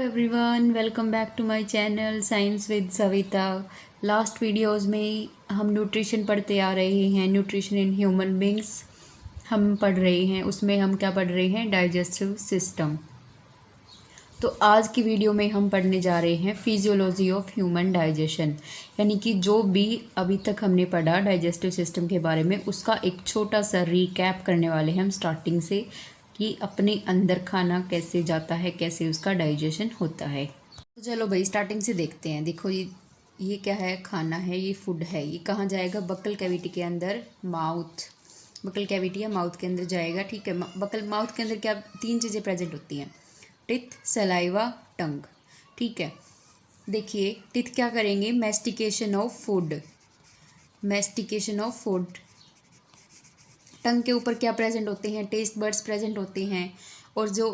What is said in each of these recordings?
Everyone, welcome back to my channel science with Savita. Last videos में हम nutrition पढ़ते आ रहे हैं। न्यूट्रिशन इन ह्यूमन बींग्स हम पढ़ रहे हैं। उसमें हम क्या पढ़ रहे हैं? Digestive system. तो आज की वीडियो में हम पढ़ने जा रहे हैं फिजियोलॉजी ऑफ ह्यूमन डाइजेशन, यानी कि जो भी अभी तक हमने पढ़ा डाइजेस्टिव सिस्टम के बारे में उसका एक छोटा सा रिकैप करने वाले हैं हम स्टार्टिंग से, कि अपने अंदर खाना कैसे जाता है, कैसे उसका डाइजेशन होता है। तो चलो भाई स्टार्टिंग से देखते हैं। देखो ये क्या है? खाना है, ये फूड है। ये कहाँ जाएगा? बकल कैविटी के अंदर, माउथ, बकल कैविटी या माउथ के अंदर जाएगा। ठीक है, बकल माउथ के अंदर क्या तीन चीज़ें प्रेजेंट होती हैं? Teeth, saliva, tongue. ठीक है, देखिए टिथ क्या करेंगे? Mastication of food, mastication of food. Tongue के ऊपर क्या प्रेजेंट होते हैं? टेस्ट बर्ड्स प्रेजेंट होते हैं। और जो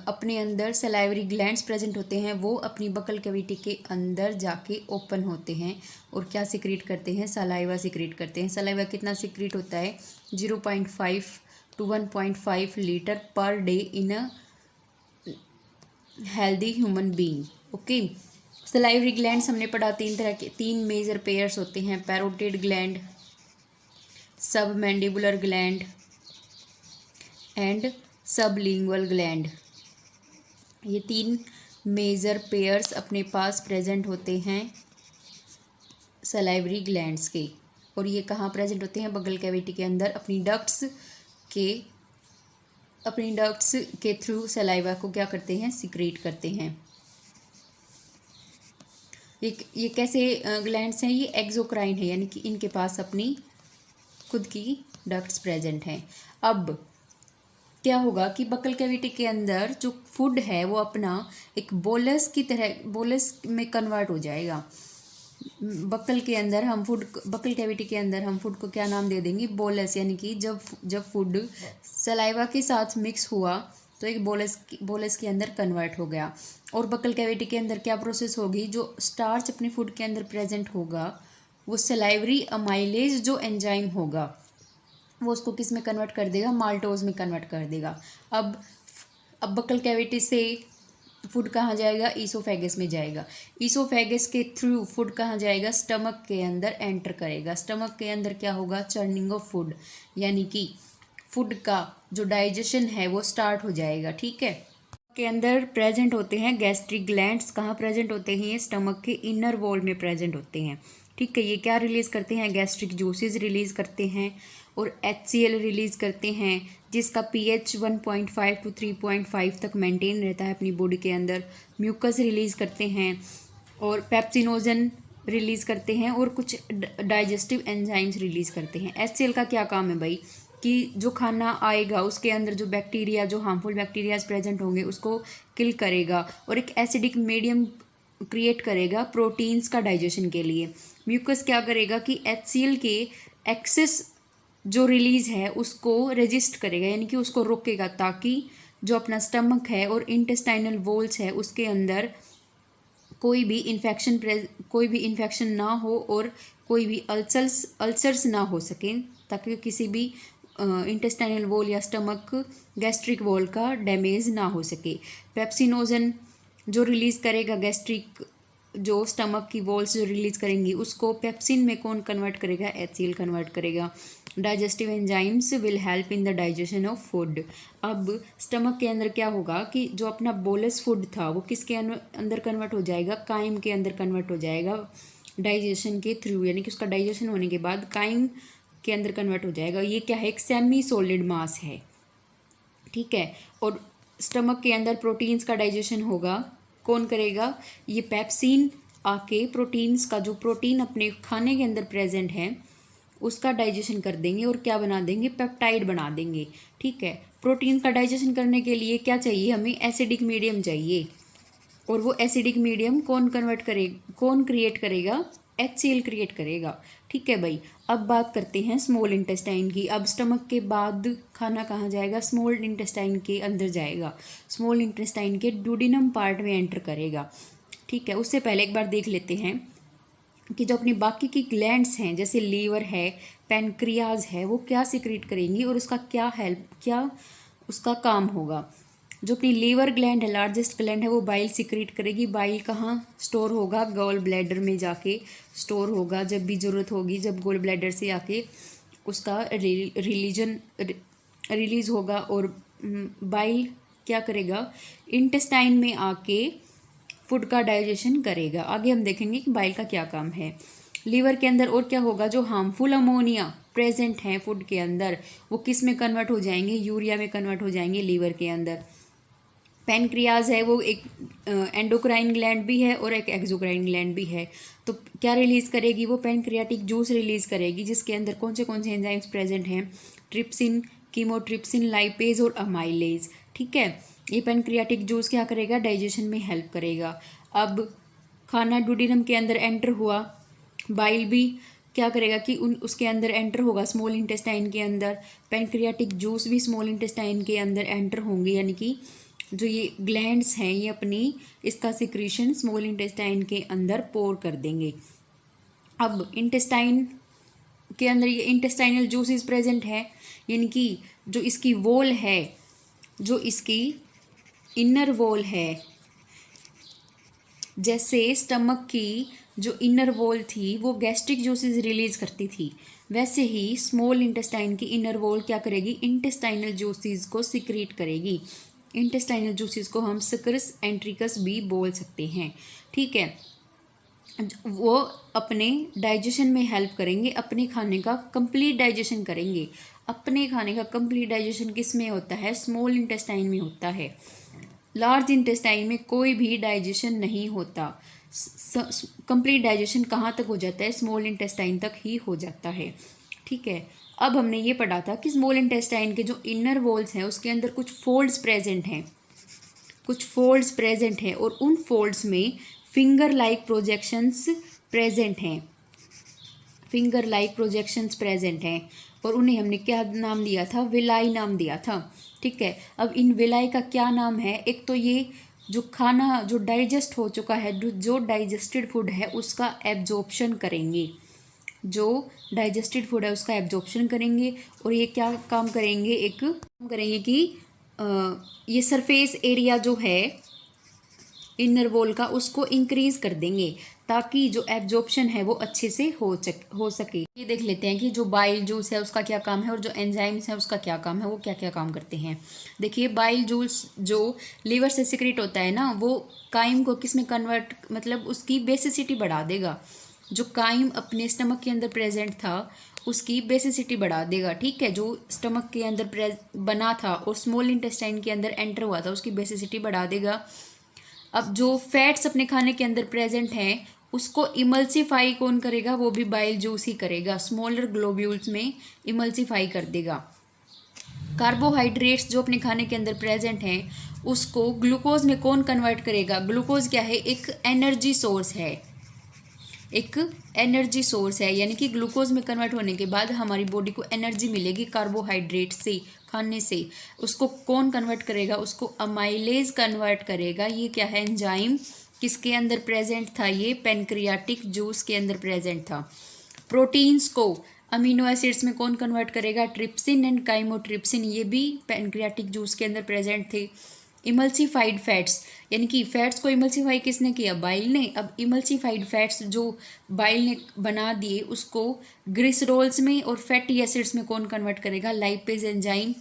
अपने अंदर सलाइवरी ग्लैंड्स प्रेजेंट होते हैं वो अपनी बकल कैविटी के अंदर जाके ओपन होते हैं और क्या सिक्रीट करते हैं? सलाइवा सिक्रीट करते हैं। सलाइवा कितना सिक्रीट होता है? 0.5 to 1.5 litre per day in a healthy human being. Okay, salivary glands हमने पढ़ा तीन तरह के, तीन मेजर पेयर्स होते हैं। पैरोटिड ग्लैंड, सब mandibular gland and sublingual gland. ये तीन मेजर पेयर्स अपने पास प्रेजेंट होते हैं सलाइवरी ग्लैंड्स के। और ये कहाँ प्रेजेंट होते हैं? बगल कैविटी के अंदर, अपनी डक्ट्स के थ्रू सलाइवा को क्या करते हैं? सिक्रीट करते हैं। ये कैसे ग्लैंड्स हैं? ये एक्सोक्राइन है, यानी कि इनके पास अपनी खुद की डक्ट्स प्रेजेंट हैं। अब क्या होगा कि बकल कैविटी के अंदर जो फूड है वो अपना एक बोलस की तरह, बोलस में कन्वर्ट हो जाएगा। बकल कैविटी के अंदर हम फूड को क्या नाम दे देंगे? बोलस। यानी कि जब फूड सलाइवा के साथ मिक्स हुआ तो एक बोलस के अंदर कन्वर्ट हो गया। और बकल कैविटी के अंदर क्या प्रोसेस होगी? जो स्टार्च अपने फूड के अंदर प्रेजेंट होगा वो सलाइवरी अमाइलेज जो एंजाइम होगा वो उसको किस में कन्वर्ट कर देगा? माल्टोज में कन्वर्ट कर देगा। अब बकल कैविटी से फूड कहाँ जाएगा? ईसोफेगस में जाएगा। ईसोफेगस के थ्रू फूड कहाँ जाएगा? स्टमक के अंदर एंटर करेगा। स्टमक के अंदर क्या होगा? चर्निंग ऑफ फूड, यानी कि फूड का जो डाइजेशन है वो स्टार्ट हो जाएगा। ठीक है, के अंदर प्रेजेंट होते हैं गैस्ट्रिक ग्लैंड्स। कहाँ प्रेजेंट होते हैं? ये स्टमक के इनर वॉल में प्रेजेंट होते हैं। ठीक है, ये क्या रिलीज करते हैं? गैस्ट्रिक जूसेस रिलीज करते हैं और HCl रिलीज करते हैं, जिसका pH 1.5 to 3.5 तक मेंटेन रहता है अपनी बॉडी के अंदर। म्यूकस रिलीज करते हैं और पेप्सिनोजन रिलीज करते हैं और कुछ डाइजेस्टिव एंजाइम्स रिलीज करते हैं। HCl का क्या काम है भाई? कि जो खाना आएगा उसके अंदर जो बैक्टीरिया, जो हार्मफुल बैक्टीरियाज प्रेजेंट होंगे उसको किल करेगा और एक एसिडिक मीडियम क्रिएट करेगा प्रोटीन्स का डाइजेशन के लिए। म्यूकस क्या करेगा कि HCl के एक्सेस जो रिलीज है उसको रेजिस्ट करेगा, यानी कि उसको रोकेगा, ताकि जो अपना स्टमक है और इंटेस्टाइनल वॉल्स है उसके अंदर कोई भी इन्फेक्शन ना हो और कोई भी अल्सर्स ना हो सके, ताकि किसी भी इंटेस्टाइनल वॉल या स्टमक गैस्ट्रिक वॉल का डैमेज ना हो सके। पेप्सिनोजन जो रिलीज़ करेगा, गैस्ट्रिक जो स्टमक की वॉल्स जो रिलीज करेंगी उसको पेप्सिन में कौन कन्वर्ट करेगा? HCl कन्वर्ट करेगा। Digestive enzymes will help in the digestion of food. अब स्टमक के अंदर क्या होगा कि जो अपना बोलस फूड था वो किसके अंदर कन्वर्ट हो जाएगा? काइम के अंदर कन्वर्ट हो जाएगा डाइजेशन के थ्रू, यानी कि उसका डाइजेशन होने के बाद काइम के अंदर कन्वर्ट हो जाएगा। ये क्या है? एक सेमी सॉलिड मास है। ठीक है, और स्टमक के अंदर प्रोटीन्स का डाइजेशन होगा। कौन करेगा? ये पेप्सिन आके प्रोटीन्स का, जो प्रोटीन अपने खाने के अंदर प्रेजेंट है उसका डाइजेशन कर देंगे और क्या बना देंगे? पेप्टाइड बना देंगे। ठीक है, प्रोटीन का डाइजेशन करने के लिए क्या चाहिए? हमें एसिडिक मीडियम चाहिए। और वो एसिडिक मीडियम कौन क्रिएट करेगा? HCl क्रिएट करेगा। ठीक है भाई, अब बात करते हैं स्मॉल इंटेस्टाइन की। अब स्टमक के बाद खाना कहाँ जाएगा? स्मॉल इंटेस्टाइन के अंदर जाएगा। स्मॉल इंटेस्टाइन के ड्यूडिनम पार्ट में एंटर करेगा। ठीक है, उससे पहले एक बार देख लेते हैं कि जो अपनी बाकी की ग्लैंड्स हैं, जैसे लीवर है, पैनक्रियाज है, वो क्या सिक्रीट करेंगी और उसका क्या उसका काम होगा। जो अपनी लीवर ग्लैंड है, लार्जेस्ट ग्लैंड है, वो बाइल सिक्रीट करेगी। बाइल कहाँ स्टोर होगा? गॉल ब्लैडर में जाके स्टोर होगा। जब भी ज़रूरत होगी, जब गॉल ब्लैडर से आके उसका रिलीज होगा। और बाइल क्या करेगा? इंटेस्टाइन में आके फूड का डाइजेशन करेगा। आगे हम देखेंगे कि बाइल का क्या काम है। लीवर के अंदर और क्या होगा? जो हार्मफुल अमोनिया प्रेजेंट हैं फूड के अंदर, वो किस में कन्वर्ट हो जाएंगे? यूरिया में कन्वर्ट हो जाएंगे लीवर के अंदर। पैनक्रियाज है, वो एक एंडोक्राइन ग्लैंड भी है और एक एक्सोक्राइन ग्लैंड भी है। तो क्या रिलीज करेगी? वो पैनक्रियाटिक जूस रिलीज करेगी, जिसके अंदर कौन से एंजाइम्स प्रेजेंट हैं? ट्रिप्सिन, कीमोट्रिप्सिन, लाइपेज और अमाइलेज। ठीक है, ये पैनक्रियाटिक जूस क्या करेगा? डाइजेशन में हेल्प करेगा। अब खाना डुओडेनम के अंदर एंटर हुआ, बाइल भी क्या करेगा कि उसके अंदर एंटर होगा, स्मॉल इंटेस्टाइन के अंदर। पैनक्रियाटिक जूस भी स्मॉल इंटेस्टाइन के अंदर एंटर होंगे, यानी कि जो ये ग्लैंड्स हैं ये अपनी इसका सिक्रीशन स्मॉल इंटेस्टाइन के अंदर पोर कर देंगे। अब इंटेस्टाइन के अंदर ये इंटेस्टाइनल जूसेस प्रेजेंट है, यानी कि जो इसकी वॉल है, जो इसकी इनर वॉल है, जैसे स्टमक की जो इनर वॉल थी वो गैस्ट्रिक जूसेस रिलीज करती थी, वैसे ही स्मॉल इंटेस्टाइन की इनर वॉल क्या करेगी? इंटेस्टाइनल जूसेस को सिक्रीट करेगी। इंटेस्टाइनल जूसेस को हम सकरस एंट्रिकस भी बोल सकते हैं। ठीक है, वो अपने डाइजेशन में हेल्प करेंगे, अपने खाने का कंप्लीट डाइजेशन करेंगे। अपने खाने का कंप्लीट डाइजेशन किस में होता है? स्मॉल इंटेस्टाइन में होता है। लार्ज इंटेस्टाइन में कोई भी डाइजेशन नहीं होता। कंप्लीट डाइजेशन कहाँ तक हो जाता है? स्मॉल इंटेस्टाइन तक ही हो जाता है। ठीक है, अब हमने ये पढ़ा था कि स्मॉल इंटेस्टाइन के जो इनर वॉल्स हैं उसके अंदर कुछ फोल्ड्स प्रेजेंट हैं, कुछ फोल्ड्स प्रेजेंट हैं, और उन फोल्ड्स में फिंगर लाइक प्रोजेक्शंस प्रेजेंट हैं, फिंगर लाइक प्रोजेक्शंस प्रेजेंट हैं, और उन्हें हमने क्या नाम दिया था? विलाई नाम दिया था। ठीक है, अब इन विलाई का क्या नाम है? एक तो ये जो खाना जो डाइजेस्ट हो चुका है, जो डाइजेस्टेड फूड है उसका एब्जॉर्प्शन करेंगे, जो डाइजेस्टेड फूड है उसका एब्जॉर्प्शन करेंगे। और ये क्या काम करेंगे? एक काम करेंगे कि ये सरफेस एरिया जो है इनर वॉल का उसको इंक्रीज कर देंगे, ताकि जो एब्जॉर्प्शन है वो अच्छे से हो सके। ये देख लेते हैं कि जो बाइल जूस है उसका क्या काम है और जो एंजाइम्स है उसका क्या काम है, वो क्या क्या काम करते हैं। देखिए, बाइल जूस जो लीवर से सिक्रेट होता है ना, वो काइम को किस में कन्वर्ट, मतलब उसकी बेसिसिटी बढ़ा देगा। जो काइम अपने स्टमक के अंदर प्रेजेंट था उसकी बेसिसिटी बढ़ा देगा। ठीक है, जो स्टमक के अंदर बना था और स्मॉल इंटेस्टाइन के अंदर एंटर हुआ था उसकी बेसिसिटी बढ़ा देगा। अब जो फैट्स अपने खाने के अंदर प्रेजेंट हैं उसको इमल्सीफाई कौन करेगा? वो भी बाइल जूस ही करेगा, स्मॉलर ग्लोब्यूल्स में इमल्सीफाई कर देगा। कार्बोहाइड्रेट्स जो अपने खाने के अंदर प्रेजेंट हैं उसको ग्लूकोज में कौन कन्वर्ट करेगा? ग्लूकोज क्या है? एक एनर्जी सोर्स है, एक एनर्जी सोर्स है, यानी कि ग्लूकोज में कन्वर्ट होने के बाद हमारी बॉडी को एनर्जी मिलेगी कार्बोहाइड्रेट से, खाने से। उसको कौन कन्वर्ट करेगा? उसको अमाइलेज कन्वर्ट करेगा। ये क्या है? एंजाइम किसके अंदर प्रेजेंट था? ये पैनक्रियाटिक जूस के अंदर प्रेजेंट था। प्रोटीन्स को अमीनो एसिड्स में कौन कन्वर्ट करेगा? ट्रिप्सिन एंड काइमोट्रिप्सिन, ये भी पैनक्रियाटिक जूस के अंदर प्रेजेंट थे। इमल्सीफाइड फैट्स, यानी कि फैट्स को इमल्सीफाई किसने किया? बाइल ने। अब इमल्सीफाइड फैट्स जो बाइल ने बना दिए उसको ग्लिसरॉल्स में और फैटी एसिड्स में कौन कन्वर्ट करेगा? लाइपेज एंजाइम,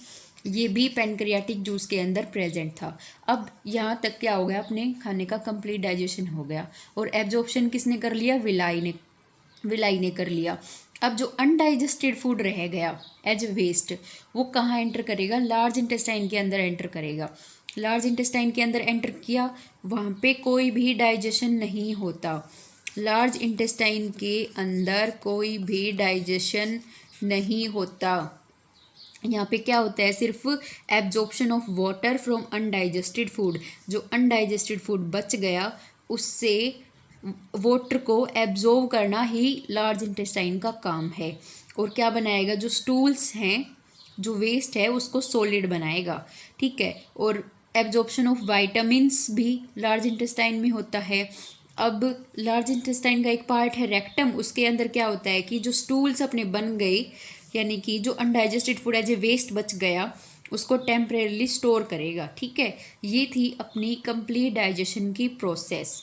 ये भी पैनक्रियाटिक जूस के अंदर प्रेजेंट था। अब यहाँ तक क्या हो गया? अपने खाने का कंप्लीट डाइजेशन हो गया। और एब्जॉर्प्शन किसने कर लिया? विलाई ने कर लिया। अब जो अनडाइजेस्टेड फूड रह गया एज वेस्ट, वो कहाँ एंटर करेगा? लार्ज इंटेस्टाइन के अंदर एंटर करेगा। लार्ज इंटेस्टाइन के अंदर एंटर किया, वहाँ पे कोई भी डाइजेशन नहीं होता। लार्ज इंटेस्टाइन के अंदर कोई भी डाइजेशन नहीं होता। यहाँ पे क्या होता है? सिर्फ absorption of water from undigested food. जो अनडाइजेस्टेड फूड बच गया उससे वाटर को एब्जॉर्ब करना ही लार्ज इंटेस्टाइन का काम है। और क्या बनाएगा? जो स्टूल्स हैं, जो वेस्ट है उसको सॉलिड बनाएगा। ठीक है, और एब्जॉर्प्शन ऑफ वाइटामिन्स भी लार्ज इंटेस्टाइन में होता है। अब लार्ज इंटेस्टाइन का एक पार्ट है रेक्टम, उसके अंदर क्या होता है कि जो स्टूल्स अपने बन गए, यानी कि जो undigested food as a waste बच गया, उसको टेम्परेरली स्टोर करेगा। ठीक है, ये थी अपनी कंप्लीट डाइजेशन की प्रोसेस।